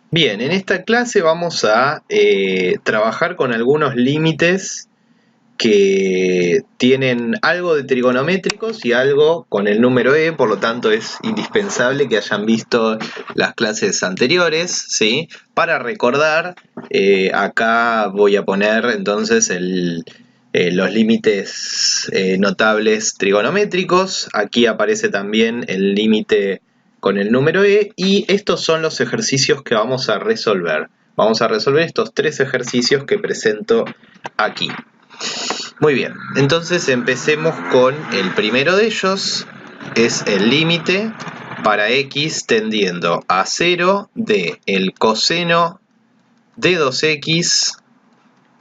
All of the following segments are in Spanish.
Bien, en esta clase vamos a trabajar con algunos límites que tienen algo de trigonométricos y algo con el número e, por lo tanto es indispensable que hayan visto las clases anteriores, ¿sí? Para recordar, acá voy a poner entonces los límites notables trigonométricos, aquí aparece también el límite con el número e y estos son los ejercicios que vamos a resolver. Vamos a resolver estos tres ejercicios que presento aquí. Muy bien, entonces empecemos con el primero de ellos, es el límite para x tendiendo a 0 de el coseno de 2x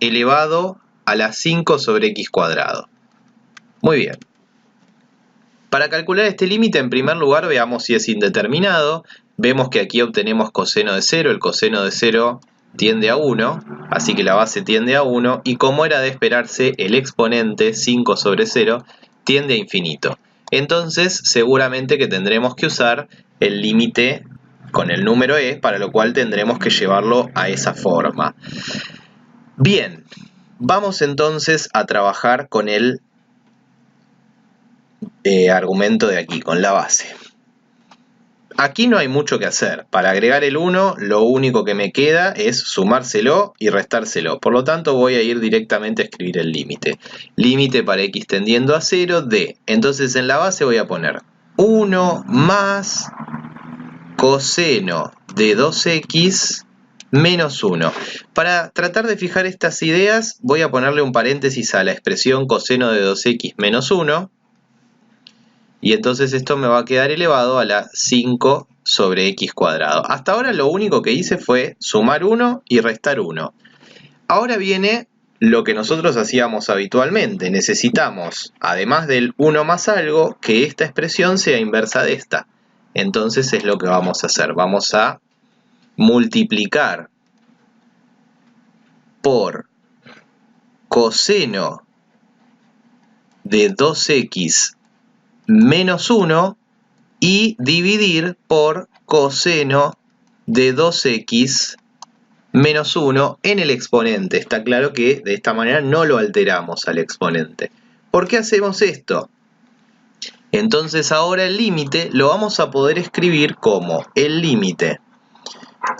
elevado a la 5 sobre x cuadrado. Muy bien. Para calcular este límite, en primer lugar, veamos si es indeterminado. Vemos que aquí obtenemos coseno de 0, el coseno de 0 tiende a 1, así que la base tiende a 1, y como era de esperarse, el exponente 5 sobre 0 tiende a infinito. Entonces, seguramente que tendremos que usar el límite con el número e, para lo cual tendremos que llevarlo a esa forma. Bien, vamos entonces a trabajar con el argumento de aquí, con la base. Aquí no hay mucho que hacer. Para agregar el 1, lo único que me queda es sumárselo y restárselo. Por lo tanto, voy a ir directamente a escribir el límite. Límite para x tendiendo a 0 de... Entonces en la base voy a poner 1 más coseno de 2x menos 1. Para tratar de fijar estas ideas, voy a ponerle un paréntesis a la expresión coseno de 2x menos 1. Y entonces esto me va a quedar elevado a la 5 sobre x cuadrado. Hasta ahora lo único que hice fue sumar 1 y restar 1. Ahora viene lo que nosotros hacíamos habitualmente. Necesitamos, además del 1 más algo, que esta expresión sea inversa de esta. Entonces es lo que vamos a hacer. Vamos a multiplicar por coseno de 2x menos 1 y dividir por coseno de 2x menos 1 en el exponente. Está claro que de esta manera no lo alteramos al exponente. ¿Por qué hacemos esto? Entonces ahora el límite lo vamos a poder escribir como el límite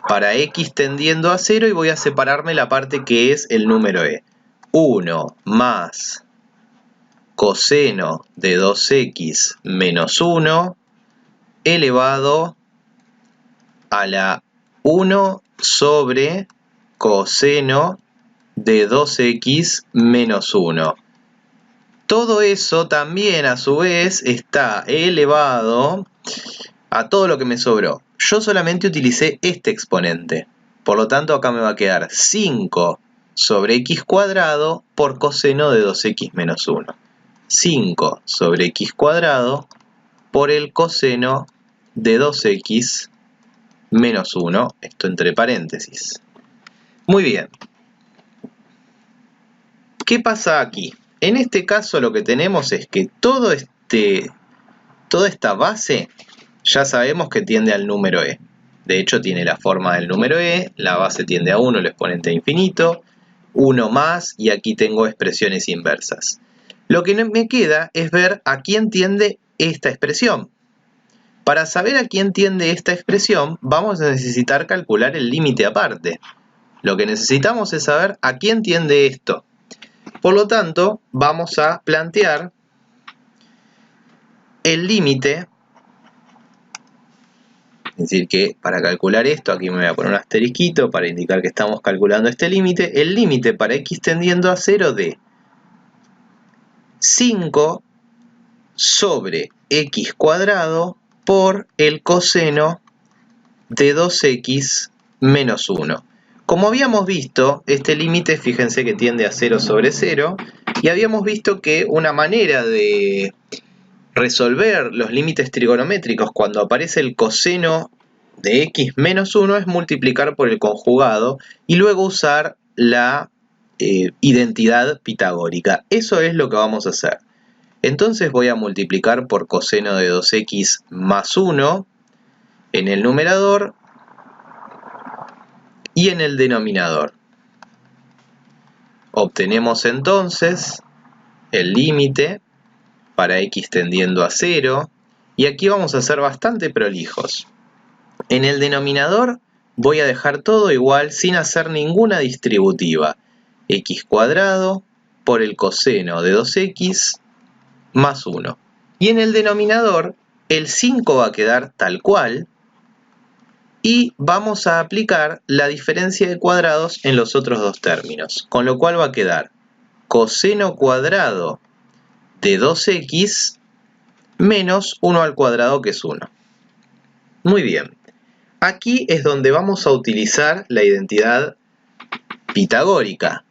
para x tendiendo a 0 y voy a separarme la parte que es el número e. 1 más coseno de 2x menos 1 elevado a la 1 sobre coseno de 2x menos 1. Todo eso también a su vez está elevado a todo lo que me sobró. Yo solamente utilicé este exponente. Por lo tanto acá me va a quedar 5 sobre x cuadrado por coseno de 2x menos 1. 5 sobre x cuadrado por el coseno de 2x menos 1, esto entre paréntesis. Muy bien. ¿Qué pasa aquí? En este caso lo que tenemos es que toda esta base ya sabemos que tiende al número e. De hecho tiene la forma del número e, la base tiende a 1, el exponente a infinito, 1 más y aquí tengo expresiones inversas. Lo que me queda es ver a quién tiende esta expresión. Para saber a quién tiende esta expresión, vamos a necesitar calcular el límite aparte. Lo que necesitamos es saber a quién tiende esto. Por lo tanto, vamos a plantear el límite. Es decir que para calcular esto, aquí me voy a poner un asterisquito para indicar que estamos calculando este límite. El límite para x tendiendo a 0 de 5 sobre x cuadrado por el coseno de 2x menos 1. Como habíamos visto, este límite, fíjense que tiende a 0 sobre 0, y habíamos visto que una manera de resolver los límites trigonométricos cuando aparece el coseno de x menos 1 es multiplicar por el conjugado y luego usar la identidad pitagórica. Eso es lo que vamos a hacer. Entonces voy a multiplicar por coseno de 2x más 1 en el numerador y en el denominador. Obtenemos entonces el límite para x tendiendo a 0, y aquí vamos a ser bastante prolijos. En el denominador voy a dejar todo igual sin hacer ninguna distributiva. X cuadrado por el coseno de 2x más 1. Y en el denominador el 5 va a quedar tal cual, y vamos a aplicar la diferencia de cuadrados en los otros dos términos, con lo cual va a quedar coseno cuadrado de 2x menos 1 al cuadrado, que es 1. Muy bien. Aquí es donde vamos a utilizar la identidad pitagórica.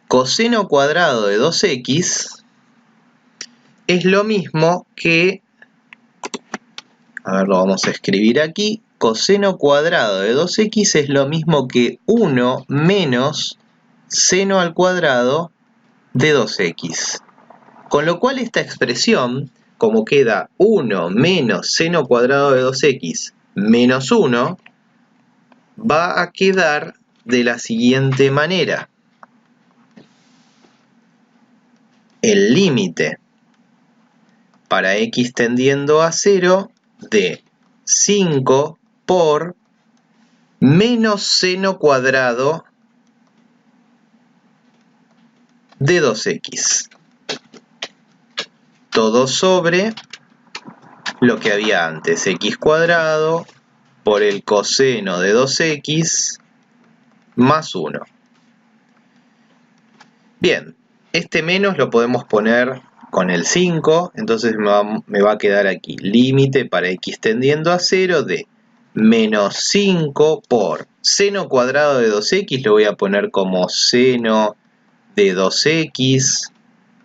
Coseno cuadrado de 2x es lo mismo que, lo vamos a escribir aquí, coseno cuadrado de 2x es lo mismo que 1 menos seno al cuadrado de 2x. Con lo cual esta expresión, como queda 1 menos seno cuadrado de 2x menos 1, va a quedar de la siguiente manera. El límite para x tendiendo a 0 de 5 por menos seno cuadrado de 2x. Todo sobre lo que había antes, x cuadrado por el coseno de 2x más 1. Bien, este menos lo podemos poner con el 5, entonces me va a quedar aquí límite para x tendiendo a 0 de menos 5 por seno cuadrado de 2x, lo voy a poner como seno de 2x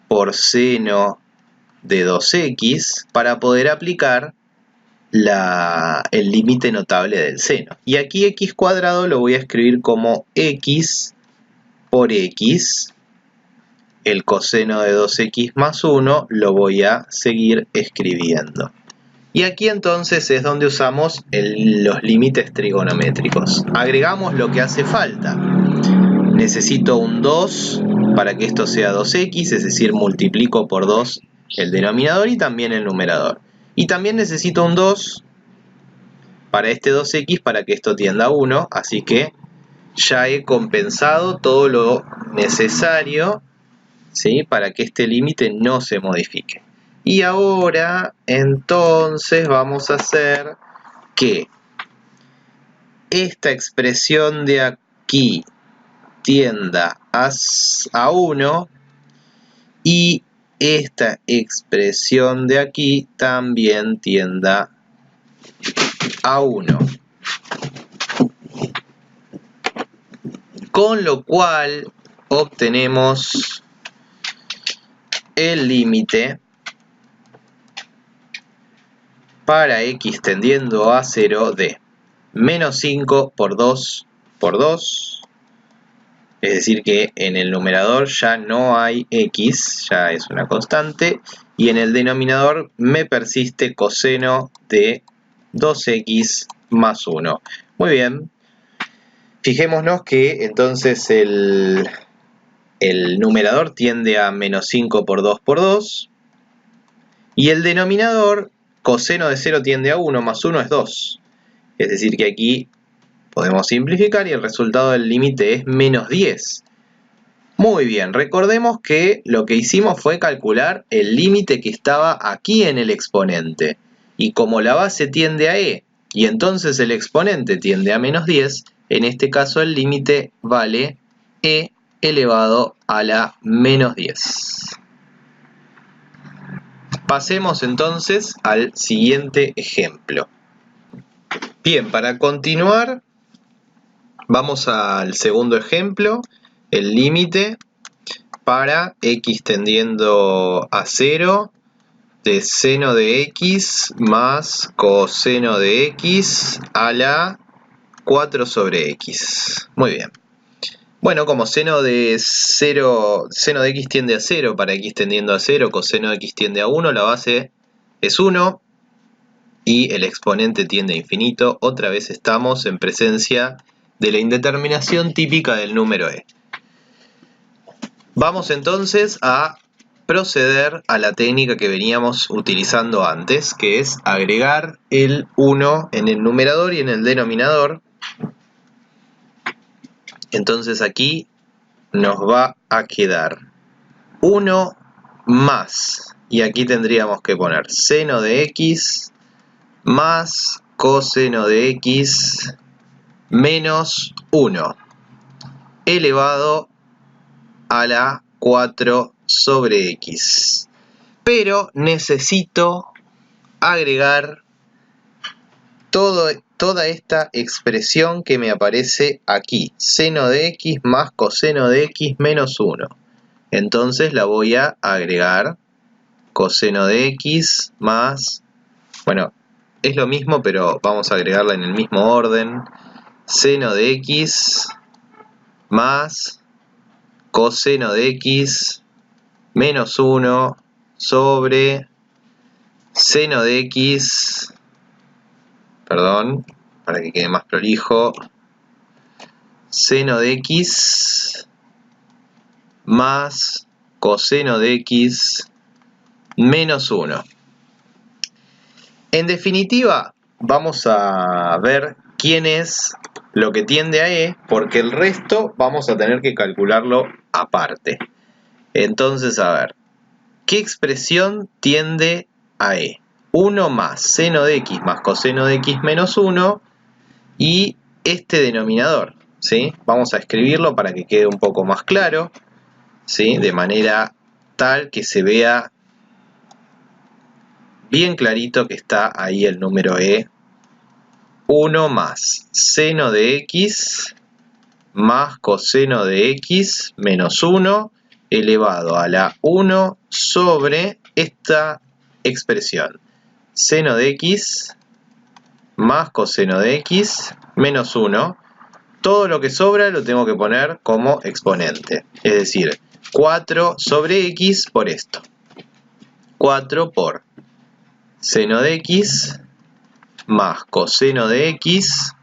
por seno de 2x, para poder aplicar el límite notable del seno. Y aquí x cuadrado lo voy a escribir como x por x. El coseno de 2x más 1 lo voy a seguir escribiendo. Y aquí entonces es donde usamos los límites trigonométricos. Agregamos lo que hace falta. Necesito un 2 para que esto sea 2x, es decir, multiplico por 2 el denominador y también el numerador. Y también necesito un 2 para este 2x para que esto tienda a 1, así que ya he compensado todo lo necesario, ¿sí?, para que este límite no se modifique. Y ahora entonces vamos a hacer que esta expresión de aquí tienda a 1 y esta expresión de aquí también tienda a 1. Con lo cual obtenemos el límite para x tendiendo a 0 de menos 5 por 2 por 2. Es decir que en el numerador ya no hay x, ya es una constante, y en el denominador me persiste coseno de 2x más 1. Muy bien, fijémonos que entonces el numerador tiende a menos 5 por 2 por 2, y el denominador, coseno de 0 tiende a 1, más 1 es 2. Es decir que aquí podemos simplificar y el resultado del límite es menos 10. Muy bien, recordemos que lo que hicimos fue calcular el límite que estaba aquí en el exponente. Y como la base tiende a e y entonces el exponente tiende a menos 10, en este caso el límite vale e elevado a la menos 10. Pasemos entonces al siguiente ejemplo. Bien, para continuar, vamos al segundo ejemplo, el límite para x tendiendo a 0 de seno de x más coseno de x a la 4 sobre x. Muy bien. Bueno, como seno de x tiende a 0 para x tendiendo a 0, coseno de x tiende a 1, la base es 1 y el exponente tiende a infinito. Otra vez estamos en presencia de la indeterminación típica del número e. Vamos entonces a proceder a la técnica que veníamos utilizando antes, que es agregar el 1 en el numerador y en el denominador. Entonces aquí nos va a quedar 1 más, y aquí tendríamos que poner seno de x más coseno de x menos 1 elevado a la 4 sobre x. Pero necesito agregar toda esta expresión que me aparece aquí. Seno de x más coseno de x menos 1. Entonces la voy a agregar. Coseno de x más... Bueno, es lo mismo, pero vamos a agregarla en el mismo orden. Seno de x más coseno de x menos 1 sobre seno de x, perdón, para que quede más prolijo, seno de x más coseno de x menos 1. En definitiva, vamos a ver quién es lo que tiende a e, porque el resto vamos a tener que calcularlo aparte. Entonces, a ver, ¿qué expresión tiende a e? 1 más seno de x más coseno de x menos 1 y este denominador, ¿sí? Vamos a escribirlo para que quede un poco más claro, ¿sí? De manera tal que se vea bien clarito que está ahí el número e. 1 más seno de x más coseno de x menos 1 elevado a la 1 sobre esta expresión. Seno de x más coseno de x menos 1. Todo lo que sobra lo tengo que poner como exponente. Es decir, 4 sobre x por esto. 4 por seno de x más coseno de x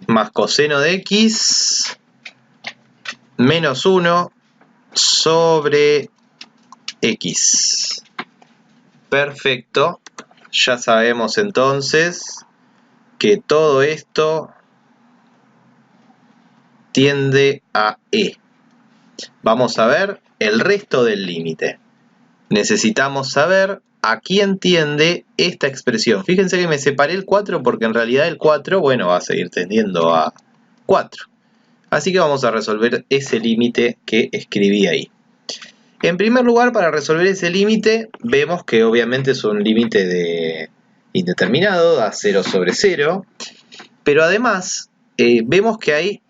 más coseno de x menos 1 sobre x. Perfecto. Ya sabemos entonces que todo esto tiende a e. Vamos a ver el resto del límite. Necesitamos saber a quién tiende esta expresión. Fíjense que me separé el 4 porque en realidad el 4, bueno, va a seguir tendiendo a 4. Así que vamos a resolver ese límite que escribí ahí. En primer lugar, para resolver ese límite, vemos que obviamente es un límite de indeterminado, da 0 sobre 0. Pero además, vemos que hay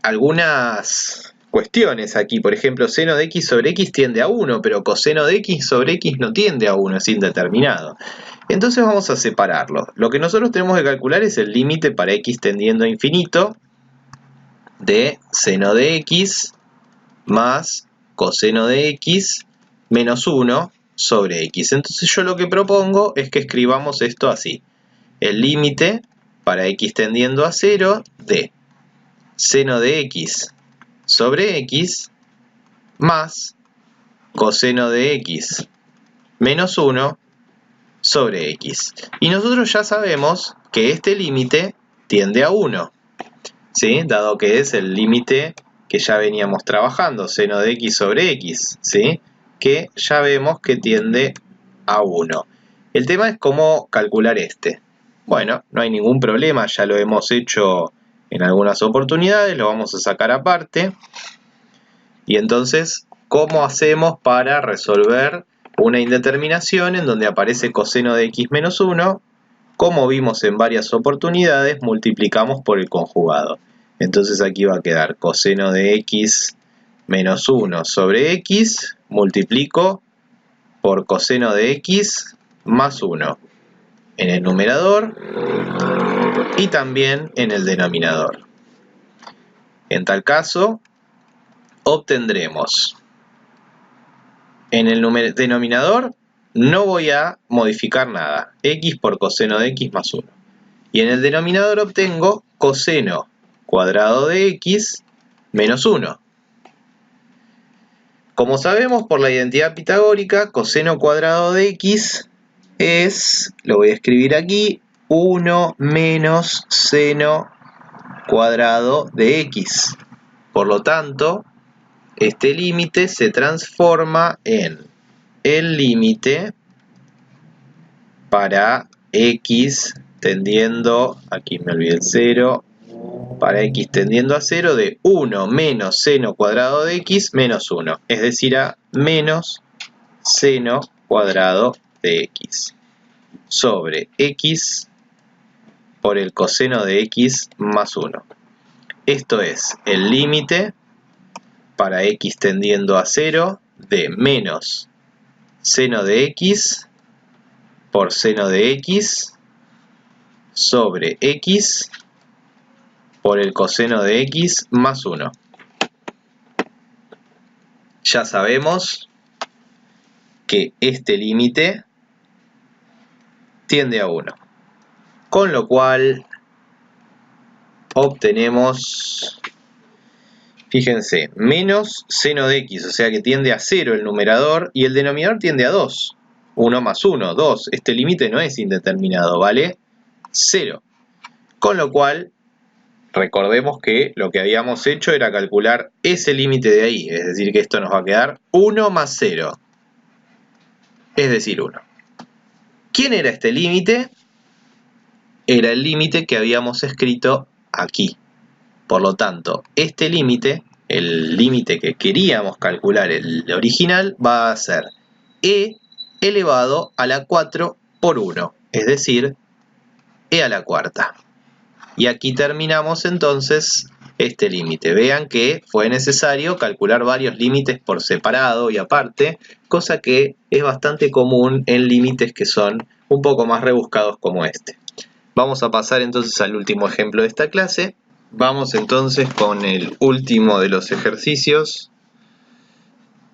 algunas cuestiones aquí. Por ejemplo, seno de x sobre x tiende a 1, pero coseno de x sobre x no tiende a 1, es indeterminado. Entonces vamos a separarlo. Lo que nosotros tenemos que calcular es el límite para x tendiendo a infinito de seno de x más coseno de x menos 1 sobre x. Entonces yo lo que propongo es que escribamos esto así. El límite para x tendiendo a 0 de seno de x sobre x más coseno de x menos 1 sobre x. Y nosotros ya sabemos que este límite tiende a 1, ¿sí? Dado que es el límite que ya veníamos trabajando, seno de x sobre x, ¿sí? Que ya vemos que tiende a 1. El tema es cómo calcular este. Bueno, no hay ningún problema, ya lo hemos hecho en algunas oportunidades, lo vamos a sacar aparte. Y entonces, ¿cómo hacemos para resolver una indeterminación en donde aparece coseno de x menos 1? Como vimos en varias oportunidades, multiplicamos por el conjugado. Entonces aquí va a quedar coseno de x menos 1 sobre x, multiplico por coseno de x más 1 en el numerador y también en el denominador. En tal caso, obtendremos en el denominador, no voy a modificar nada, x por coseno de x más 1. Y en el denominador obtengo coseno cuadrado de x menos 1. Como sabemos por la identidad pitagórica, coseno cuadrado de x es, lo voy a escribir aquí, 1 menos seno cuadrado de x. Por lo tanto, este límite se transforma en el límite para x tendiendo, aquí me olvidé el 0, para x tendiendo a 0 de 1 menos seno cuadrado de x menos 1, es decir, a menos seno cuadrado de x sobre x por el coseno de x más 1. Esto es el límite para x tendiendo a 0 de menos seno de x por seno de x sobre x por el coseno de x más 1. Ya sabemos que este límite tiende a 1, con lo cual obtenemos, fíjense, menos seno de x, o sea que tiende a 0 el numerador y el denominador tiende a 2. 1 más 1, 2. Este límite no es indeterminado, vale 0. Con lo cual, recordemos que lo que habíamos hecho era calcular ese límite de ahí, es decir que esto nos va a quedar 1 más 0, es decir 1. ¿Quién era este límite? Era el límite que habíamos escrito aquí. Por lo tanto, este límite, el límite que queríamos calcular, el original, va a ser e elevado a la 4 por 1, es decir, e a la cuarta. Y aquí terminamos entonces este límite. Vean que fue necesario calcular varios límites por separado y aparte, cosa que es bastante común en límites que son un poco más rebuscados como este. Vamos a pasar entonces al último ejemplo de esta clase. Vamos entonces con el último de los ejercicios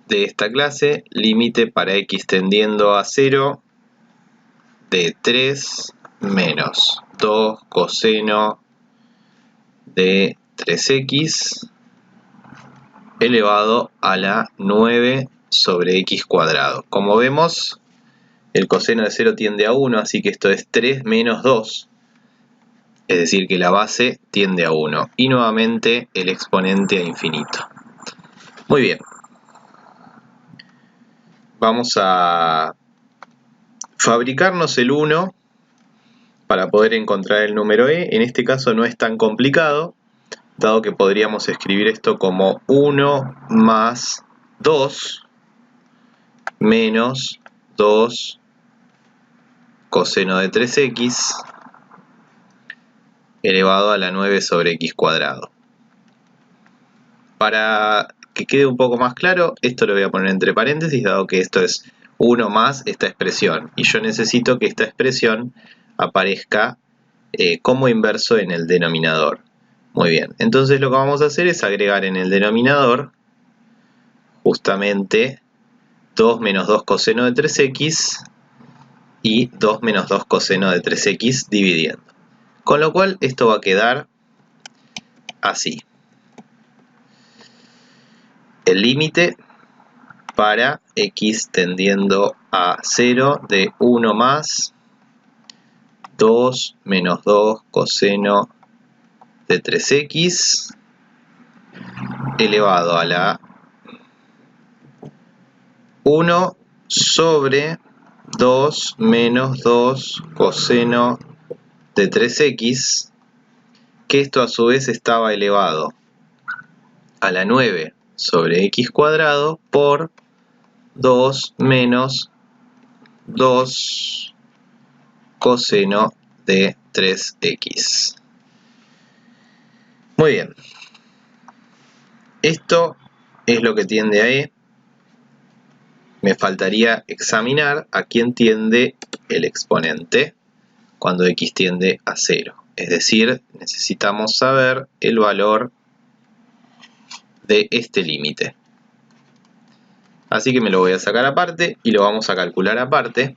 de esta clase. Límite para x tendiendo a 0 de 3 menos 2 coseno de 3x elevado a la 9 sobre x cuadrado. Como vemos, el coseno de 0 tiende a 1, así que esto es 3 menos 2, es decir que la base tiende a 1. Y nuevamente el exponente a infinito. Muy bien. Vamos a fabricarnos el 1 para poder encontrar el número e. En este caso no es tan complicado, dado que podríamos escribir esto como 1 más 2 menos 2 coseno de 3x elevado a la 9 sobre x cuadrado. Para que quede un poco más claro, esto lo voy a poner entre paréntesis, dado que esto es 1 más esta expresión. Y yo necesito que esta expresión aparezca como inverso en el denominador. Muy bien, entonces lo que vamos a hacer es agregar en el denominador justamente 2 menos 2 coseno de 3x y 2 menos 2 coseno de 3x dividiendo. Con lo cual esto va a quedar así. El límite para x tendiendo a 0 de 1 más 2 menos 2 coseno de 3x elevado a la 1 sobre 2 menos 2 coseno de 3x, que esto a su vez estaba elevado a la 9 sobre x cuadrado por 2 menos 2 coseno de 3x. Muy bien. Esto es lo que tiende a e. Me faltaría examinar a quién tiende el exponente cuando x tiende a 0. Es decir, necesitamos saber el valor de este límite. Así que me lo voy a sacar aparte y lo vamos a calcular aparte.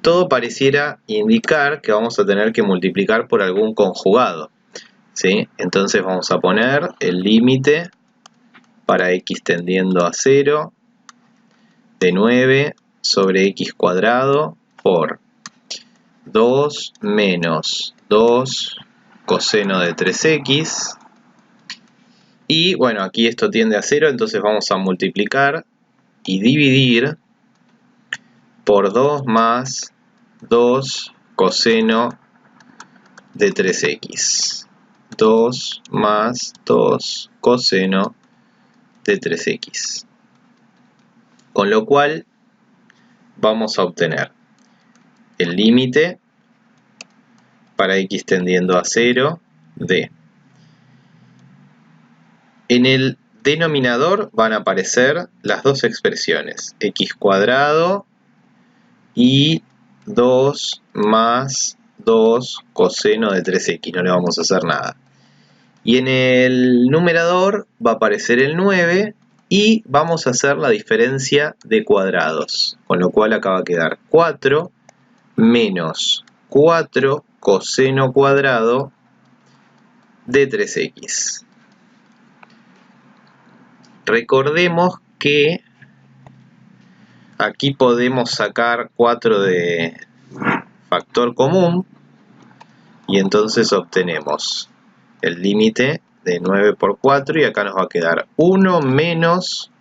Todo pareciera indicar que vamos a tener que multiplicar por algún conjugado, ¿sí? Entonces vamos a poner el límite para x tendiendo a 0 de 9 sobre x cuadrado por 2 menos 2 coseno de 3x. Y bueno, aquí esto tiende a 0, entonces vamos a multiplicar y dividir por 2 más 2 coseno de 3x. 2 más 2 coseno de 3x. Con lo cual vamos a obtener el límite para x tendiendo a 0 de... En el denominador van a aparecer las dos expresiones, x cuadrado y 2 más 2 coseno de 3x, no le vamos a hacer nada. Y en el numerador va a aparecer el 9 y vamos a hacer la diferencia de cuadrados, con lo cual acá va a quedar 4 menos 4 coseno cuadrado de 3x. Recordemos que aquí podemos sacar 4 de factor común y entonces obtenemos el límite de 9 por 4 y acá nos va a quedar 1 menos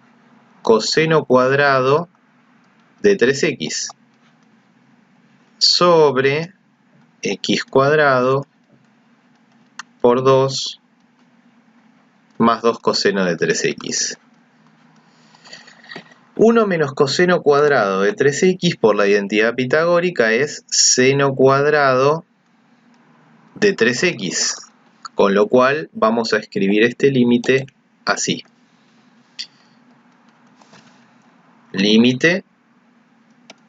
coseno cuadrado de 3x sobre x cuadrado por 2 más 2 coseno de 3x. 1 menos coseno cuadrado de 3x por la identidad pitagórica es seno cuadrado de 3x, con lo cual vamos a escribir este límite así. Límite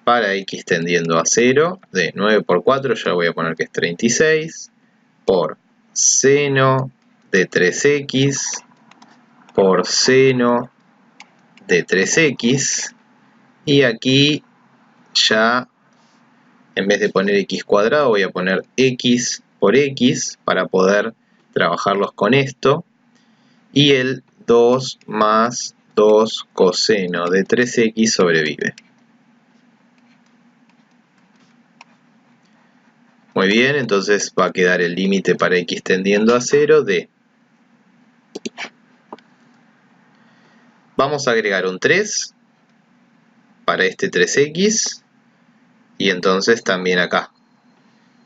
para x tendiendo a 0 de 9 por 4, ya voy a poner que es 36, por seno de 3x por seno de 3x, y aquí ya en vez de poner x cuadrado voy a poner x por x para poder trabajarlos con esto, y el 2 más 2 coseno de 3x sobrevive. Muy bien, entonces va a quedar el límite para x tendiendo a 0 de... Vamos a agregar un 3 para este 3x y entonces también acá.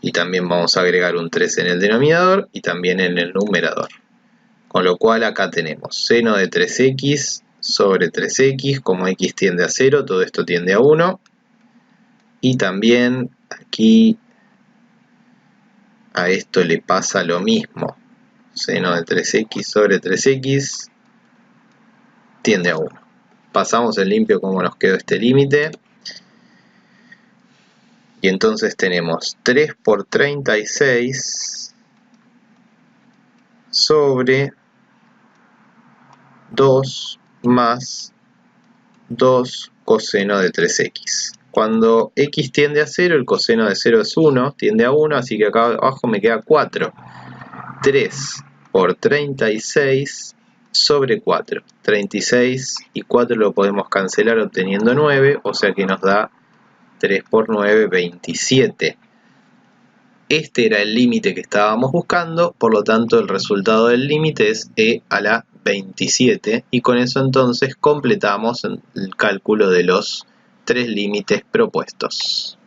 Y también vamos a agregar un 3 en el denominador y también en el numerador. Con lo cual acá tenemos seno de 3x sobre 3x, como x tiende a 0, todo esto tiende a 1. Y también aquí a esto le pasa lo mismo. Seno de 3x sobre 3x tiende a 1. Pasamos en limpio cómo nos quedó este límite. Y entonces tenemos 3 por 36 sobre 2 más 2 coseno de 3x. Cuando x tiende a 0, el coseno de 0 es 1, tiende a 1, así que acá abajo me queda 4. 3 por 36 sobre 4. 36 y 4 lo podemos cancelar obteniendo 9, o sea que nos da 3 por 9, 27. Este era el límite que estábamos buscando, por lo tanto el resultado del límite es e a la 27, y con eso entonces completamos el cálculo de los 3 límites propuestos.